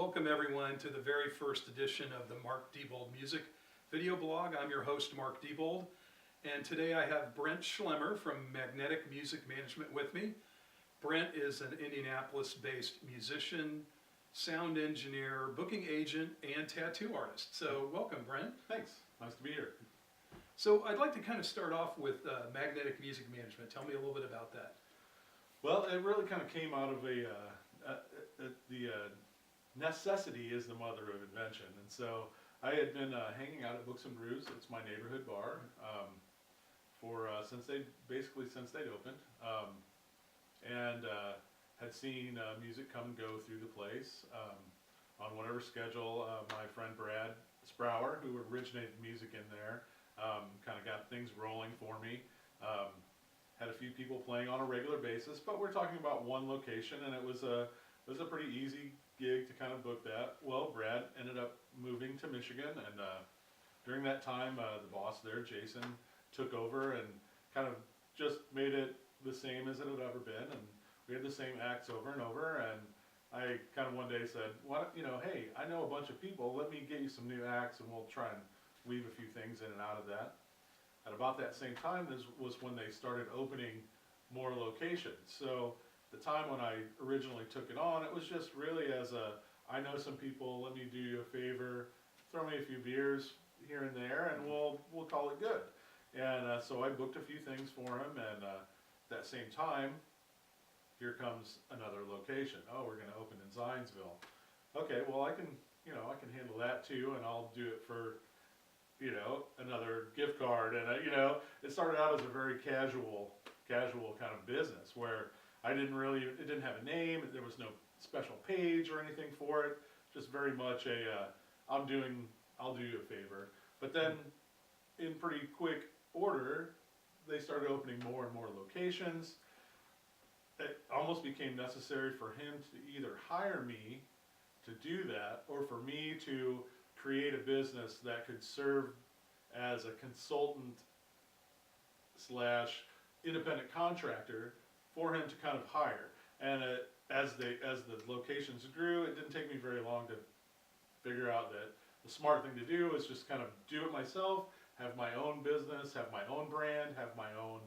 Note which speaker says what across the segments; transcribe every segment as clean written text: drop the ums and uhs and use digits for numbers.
Speaker 1: Welcome everyone to the very first edition of the Marc Diebold Music Video Blog. I'm your host, Marc Diebold, and today I have Brent Schlemmer from Magnetic Music Management with me. Brent is an Indianapolis-based musician, sound engineer, booking agent, and tattoo artist. So welcome, Brent.
Speaker 2: Thanks. Nice to be here.
Speaker 1: So I'd like to kind of start off with Magnetic Music Management. Tell me a little bit about that.
Speaker 2: Well, it really kind of came out of the necessity is the mother of invention, and so I had been hanging out at Books and Brews. It's my neighborhood bar since they'd opened, and had seen music come and go through the place on whatever schedule. My friend Brad Schlemmer, who originated music in there, kind of got things rolling for me. Had a few people playing on a regular basis, but we're talking about one location, and it was a pretty easy gig to kind of book that. Well, Brad ended up moving to Michigan, and during that time, the boss there, Jason, took over and kind of just made it the same as it had ever been, and we had the same acts over and over. And I kind of one day said, hey, I know a bunch of people, let me get you some new acts, and we'll try and weave a few things in and out of that. At about that same time, this was when they started opening more locations. So the time when I originally took it on, it was just really as I know some people, let me do you a favor, throw me a few beers here and there, and we'll call it good. And so I booked a few things for him, and that same time, here comes another location. Oh, we're going to open in Zionsville. Okay, well I can handle that too, and I'll do it for another gift card. And it started out as a very casual kind of business where it didn't have a name, there was no special page or anything for it, just very much I'll do you a favor. But then in pretty quick order, they started opening more and more locations. It almost became necessary for him to either hire me to do that, or for me to create a business that could serve as a consultant / independent contractor for him to kind of hire. And as the locations grew, it didn't take me very long to figure out that the smart thing to do is just kind of do it myself, have my own business, have my own brand, have my own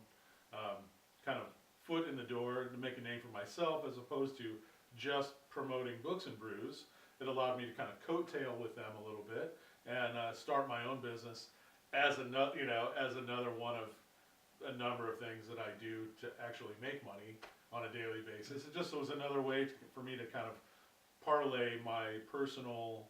Speaker 2: kind of foot in the door to make a name for myself, as opposed to just promoting Books and Brews. It allowed me to kind of coattail with them a little bit and start my own business as another one of a number of things that I do to actually make money on a daily basis. It just was another way for me to kind of parlay my personal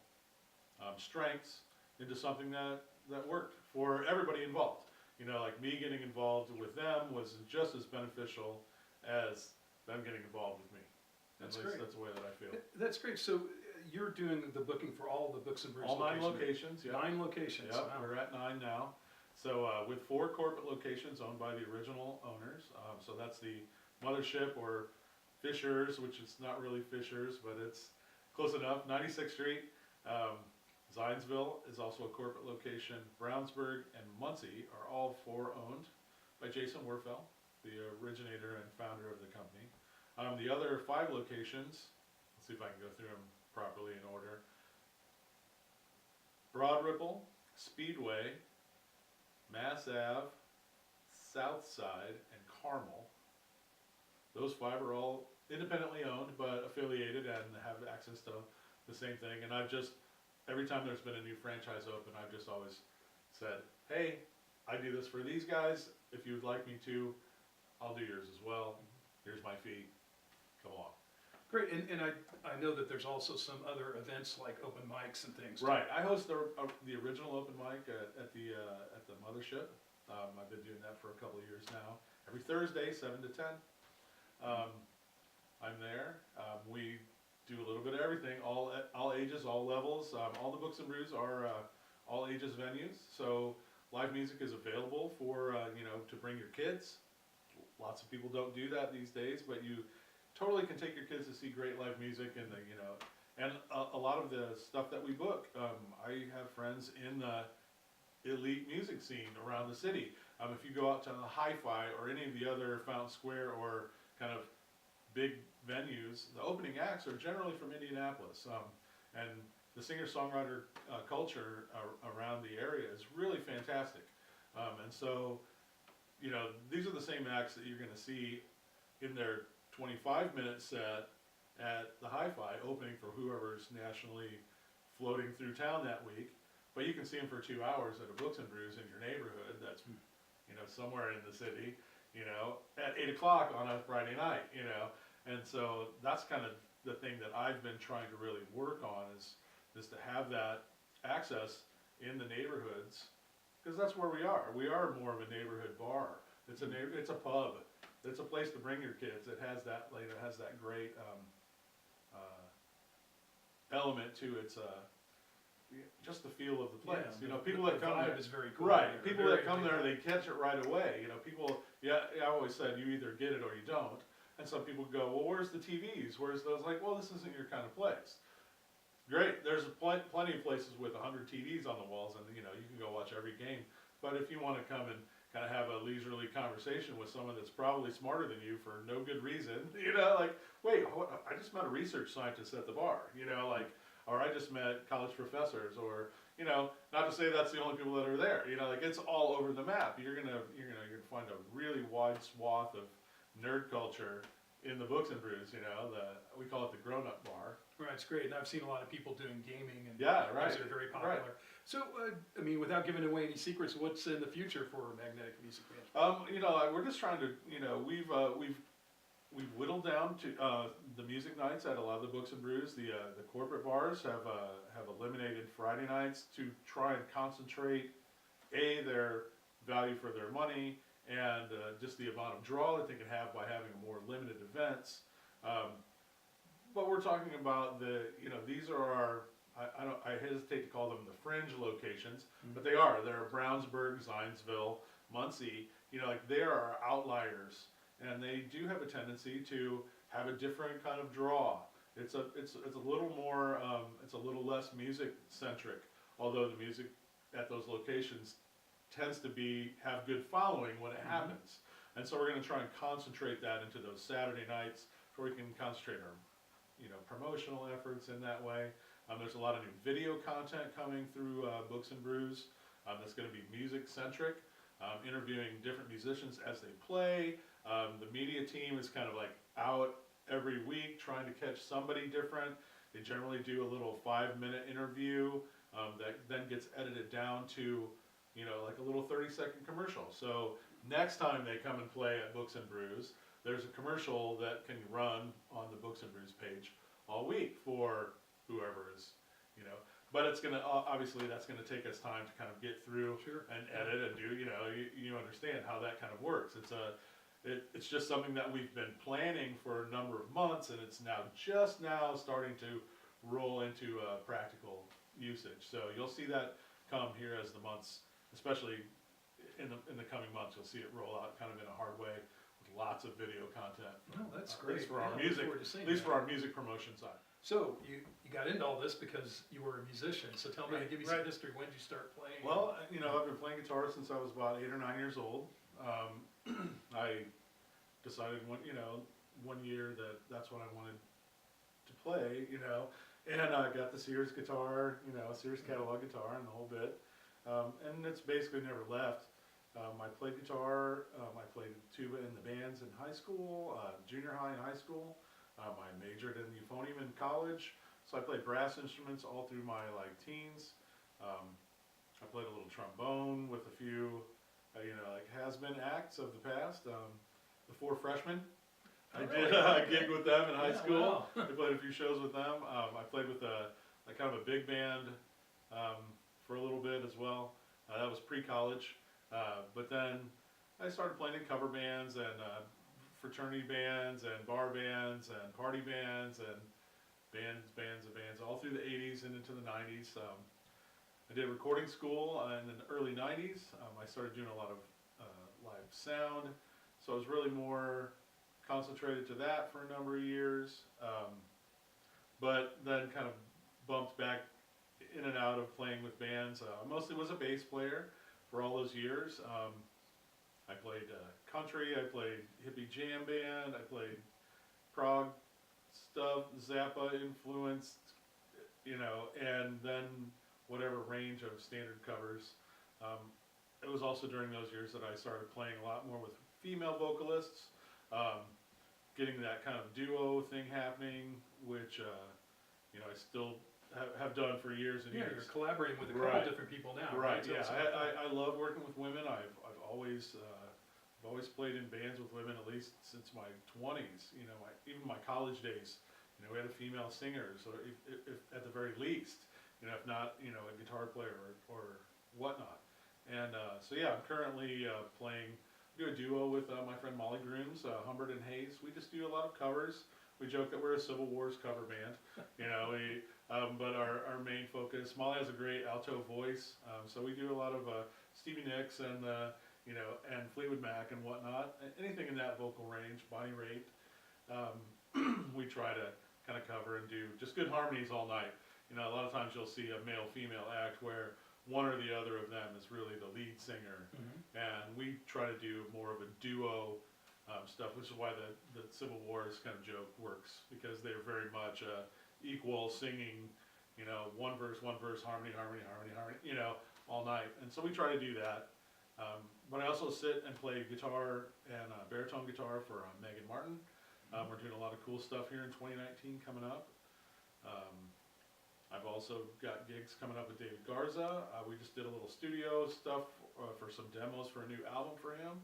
Speaker 2: strengths into something that worked for everybody involved. Like me getting involved with them was just as beneficial as them getting involved with me.
Speaker 1: That's
Speaker 2: At least
Speaker 1: great.
Speaker 2: that's the way that I feel.
Speaker 1: That's great. So you're doing the booking for all the Books and Brews
Speaker 2: All 9
Speaker 1: locations.
Speaker 2: locations, yeah.
Speaker 1: 9 locations.
Speaker 2: Yep,
Speaker 1: Wow.
Speaker 2: we're at 9 now. So with 4 corporate locations owned by the original owners. So that's the Mothership, or Fishers, which is not really Fishers, but it's close enough. 96th Street. Zionsville is also a corporate location. Brownsburg and Muncie are all 4 owned by Jason Werfel, the originator and founder of the company. The other 5 locations, let's see if I can go through them properly in order. Broad Ripple, Speedway, Mass Ave, South Side, and Carmel. Those 5 are all independently owned but affiliated and have access to the same thing. And every time there's been a new franchise open, I've just always said, hey, I do this for these guys. If you would like me to, I'll do yours as well. Here's my fee. Come along.
Speaker 1: Great, and I know that there's also some other events like open mics and things.
Speaker 2: Right, I host the original open mic at the Mothership. I've been doing that for a couple of years now. Every Thursday, 7 to 10. I'm there. We do a little bit of everything, all ages, all levels. All the Books and Brews are all ages venues, so live music is available for to bring your kids. Lots of people don't do that these days, but you totally can take your kids to see great live music, and and a lot of the stuff that we book. I have friends in the elite music scene around the city. If you go out to the Hi-Fi or any of the other Fountain Square or kind of big venues, the opening acts are generally from Indianapolis. And the singer-songwriter culture around the area is really fantastic. And so, these are the same acts that you're going to see in their 25-minute set at the Hi-Fi opening for whoever's nationally floating through town that week. But you can see them for 2 hours at a Books and Brews in your neighborhood that's, somewhere in the city, at 8 o'clock on a Friday night, And so that's kind of the thing that I've been trying to really work on is to have that access in the neighborhoods, because that's where we are. We are more of a neighborhood bar. It's a pub. It's a place to bring your kids. It has that great element to its just the feel of the place.
Speaker 1: Yeah,
Speaker 2: people
Speaker 1: the
Speaker 2: that come
Speaker 1: vibe
Speaker 2: there
Speaker 1: is very cool.
Speaker 2: right.
Speaker 1: There.
Speaker 2: People
Speaker 1: Very
Speaker 2: that come there, they
Speaker 1: big.
Speaker 2: catch it right away. I always said you either get it or you don't. And some people go, well, where's the TVs? Where's those? Like, well, this isn't your kind of place. Great, there's plenty of places with 100 TVs on the walls, and you can go watch every game. But if you want to come and kind of have a leisurely conversation with someone that's probably smarter than you for no good reason, wait, I just met a research scientist at the bar, or I just met college professors, or not to say that's the only people that are there, it's all over the map. You're gonna find a really wide swath of nerd culture in the Books and Brews. We call it the grown-up bar.
Speaker 1: Right, it's great, and I've seen a lot of people doing gaming, and
Speaker 2: Yeah, right.
Speaker 1: those are very popular.
Speaker 2: Right.
Speaker 1: So, without giving away any secrets, what's in the future for Magnetic Music Management?
Speaker 2: We're just trying to, we've whittled down to the music nights at a lot of the Books and Brews. The corporate bars have eliminated Friday nights to try and concentrate their value for their money and just the amount of draw that they can have by having more limited events. But we're talking about these are our, I hesitate to call them the fringe locations, but they are. They're Brownsburg, Zionsville, Muncie. They are our outliers, and they do have a tendency to have a different kind of draw. It's a little more, it's a little less music centric, although the music at those locations tends to have good following when it happens. And so we're going to try and concentrate that into those Saturday nights where we can concentrate our promotional efforts in that way. There's a lot of new video content coming through Books and Brews that's going to be music centric, interviewing different musicians as they play. The media team is kind of like out every week trying to catch somebody different. They generally do a little 5-minute interview that then gets edited down to like a little 30-second commercial. So next time they come and play at Books and Brews, there's a commercial that can run on the Books and Brews page all week for whoever is, but it's gonna, obviously that's gonna take us time to kind of get through and edit and do, you understand how that kind of works. It's just something that we've been planning for a number of months, and it's just now starting to roll into practical usage. So you'll see that come here as the months, especially in the coming months, you'll see it roll out kind of in a hard way. Lots of video content.
Speaker 1: Oh, that's
Speaker 2: At
Speaker 1: great.
Speaker 2: least for our
Speaker 1: Yeah,
Speaker 2: music,
Speaker 1: look forward to seeing
Speaker 2: at least
Speaker 1: that.
Speaker 2: for our music promotion side.
Speaker 1: So, you got into all this because you were a musician, so tell me,
Speaker 2: Right,
Speaker 1: give me some
Speaker 2: right.
Speaker 1: history. When did you start playing?
Speaker 2: Well, I've been playing guitar since I was about 8 or 9 years old. I decided one year that's what I wanted to play, and I got the Sears guitar, Sears catalog guitar and the whole bit, and it's basically never left. I played guitar, I played tuba in the bands in high school, junior high and high school. I majored in euphonium in college, so I played brass instruments all through my teens. I played a little trombone with a few, has-been acts of the past. The Four Freshmen, I did a gig with them in high school.
Speaker 1: Wow.
Speaker 2: I played a few shows with them. I played with a kind of a big band for a little bit as well. That was pre-college. But then I started playing in cover bands and fraternity bands and bar bands and party bands and bands all through the 80s and into the 90s. I did recording school in the early 90s. I started doing a lot of live sound, so I was really more concentrated to that for a number of years. But then kind of bumped back in and out of playing with bands. I mostly was a bass player for all those years. I played country, I played hippie jam band, I played prog stuff, Zappa influenced, you know, and then whatever range of standard covers. It was also during those years that I started playing a lot more with female vocalists, getting that kind of duo thing happening, which, you know, I still have done for years and
Speaker 1: Yeah,
Speaker 2: years.
Speaker 1: you're collaborating with a couple
Speaker 2: Right.
Speaker 1: different people now.
Speaker 2: Right,
Speaker 1: Tell
Speaker 2: yeah,
Speaker 1: us about that.
Speaker 2: I love working with women. I've always played in bands with women at least since my 20s. You know, even my college days. You know, we had a female singer, so if at the very least, you know, if not, you know, a guitar player or whatnot. And so yeah, I'm currently do a duo with my friend Molly Grooms, Humbert and Hayes. We just do a lot of covers. We joke that we're a Civil Wars cover band. You know, but our main focus, Molly has a great alto voice, so we do a lot of Stevie Nicks and you know, and Fleetwood Mac and whatnot. Anything in that vocal range, Bonnie Raitt, we try to kind of cover and do just good harmonies all night. You know, a lot of times you'll see a male-female act where one or the other of them is really the lead singer, and we try to do more of a duo stuff, which is why the Civil Wars kind of joke works, because they're very much equal singing, you know, one verse, harmony, you know, all night. And so we try to do that. But I also sit and play guitar and baritone guitar for Megan Martin. We're doing a lot of cool stuff here in 2019 coming up. I've also got gigs coming up with David Garza. We just did a little studio stuff for some demos for a new album for him.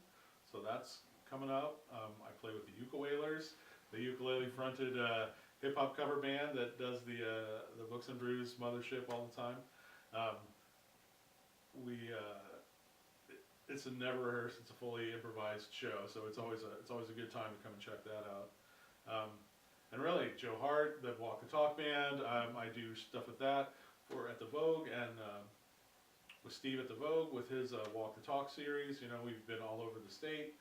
Speaker 2: So that's coming up. I play with the Ukulelers, the ukulele-fronted hip-hop cover band that does the Books and Brews mothership all the time. It's a never rehearsed, it's a fully improvised show, so it's always a good time to come and check that out. And really, Joe Hart, the Walk the Talk band, I do stuff with that at the Vogue, and with Steve at the Vogue with his Walk the Talk series. You know, we've been all over the state.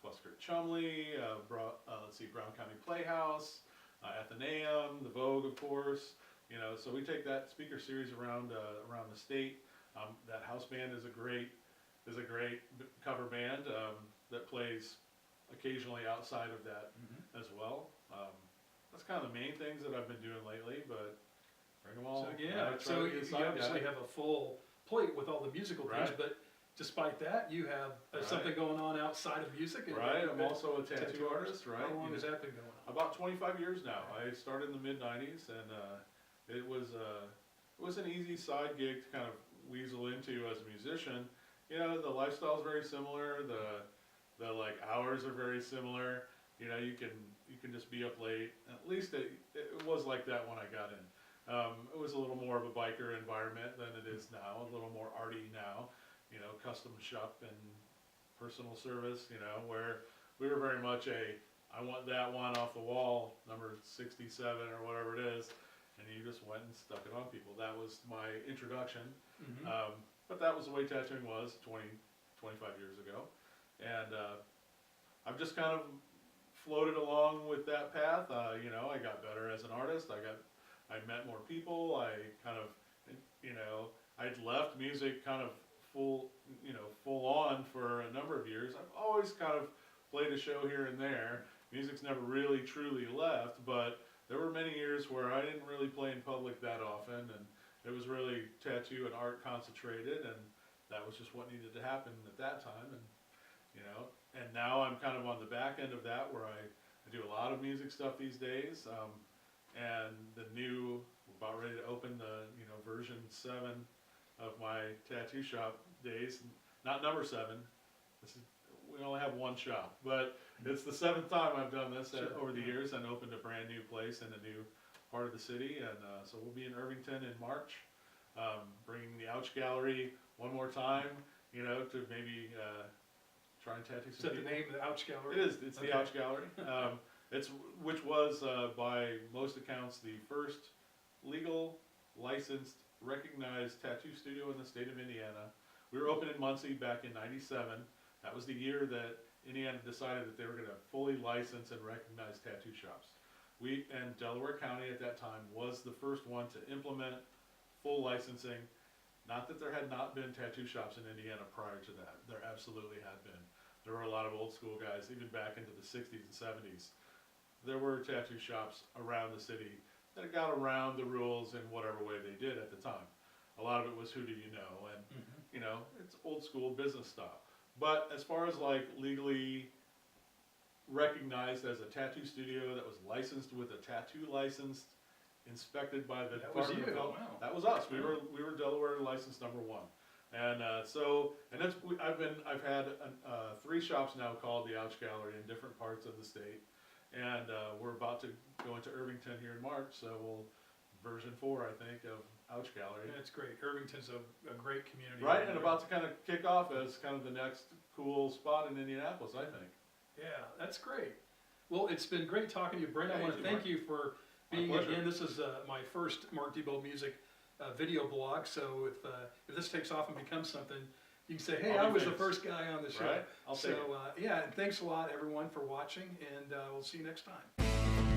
Speaker 2: Busker Chumley, Brown County Playhouse, Athenaeum, the Vogue, of course. You know, so we take that speaker series around the state. That house band is a great cover band that plays occasionally outside of that as well. That's kind of the main things that I've been doing lately, but bring them all.
Speaker 1: So yeah, so you obviously have a full plate with all the musical things, but despite that, you have something going on outside of music.
Speaker 2: Right, I'm also a tattoo artist, right?
Speaker 1: How long has that been going on?
Speaker 2: About 25 years now. I started in the mid-90s, and it was an easy side gig to kind of weasel into as a musician. You know, the lifestyle is very similar, the like hours are very similar. You know, you can just be up late. At least it was like that when I got in. It was a little more of a biker environment than it is now, a little more arty now. You know, custom shop and personal service, you know, where we were very much I want that one off the wall, number 67 or whatever it is, and you just went and stuck it on people. That was my introduction. But that was the way tattooing was 25 years ago. And I've just kind of floated along with that path. You know, I got better as an artist. I met more people. I kind of, you know, I'd left music kind of full on for a number of years. I've always kind of played a show here and there. Music's never really truly left, but there were many years where I didn't really play in public that often, and it was really tattoo and art concentrated, and that was just what needed to happen at that time. And you know, and now I'm kind of on the back end of that, where I do a lot of music stuff these days. And we're about ready to open the version 7 of my tattoo shop days. Not number 7. We only have one shop, but it's the 7th time I've done this over the years, and opened a brand new place in a new part of the city. And so we'll be in Irvington in March, bringing the Ouch Gallery one more time, you know, to maybe try and tattoo some people.
Speaker 1: Is that the name of the Ouch Gallery?
Speaker 2: It is. It's the Ouch Gallery. Which was, by most accounts, the first legal, licensed, recognized tattoo studio in the state of Indiana. We were open in Muncie back in '97. That was the year that Indiana decided that they were going to fully license and recognize tattoo shops. And Delaware County at that time was the first one to implement full licensing. Not that there had not been tattoo shops in Indiana prior to that. There absolutely had been. There were a lot of old school guys, even back into the 60s and 70s. There were tattoo shops around the city that got around the rules in whatever way they did at the time. A lot of it was who do you know, and you know, it's old school business style. But as far as like legally recognized as a tattoo studio that was licensed with a tattoo license, inspected by the
Speaker 1: That was
Speaker 2: Department
Speaker 1: you.
Speaker 2: of Health,
Speaker 1: Wow.
Speaker 2: that was us. We were Delaware license number 1. And I've had 3 shops now called the Ouch Gallery in different parts of the state, and we're about to go into Irvington here in March, so we'll version 4, I think, of Ouch Gallery.
Speaker 1: That's great. Irvington's a great community.
Speaker 2: Right, and about to kind of kick off as kind of the next cool spot in Indianapolis, I think.
Speaker 1: Yeah, that's great. Well, it's been great talking to you, Brent. I
Speaker 2: Yeah,
Speaker 1: want
Speaker 2: you
Speaker 1: to
Speaker 2: too,
Speaker 1: thank you for
Speaker 2: My
Speaker 1: being
Speaker 2: pleasure.
Speaker 1: again. This is my first Marc Diebold Music video blog. So if this takes off and becomes something, you can say, "Hey,
Speaker 2: I'll
Speaker 1: I
Speaker 2: be
Speaker 1: was the
Speaker 2: famous.
Speaker 1: first guy on the show."
Speaker 2: Right? I'll take it.
Speaker 1: So yeah, and thanks a lot, everyone, for watching, and we'll see you next time.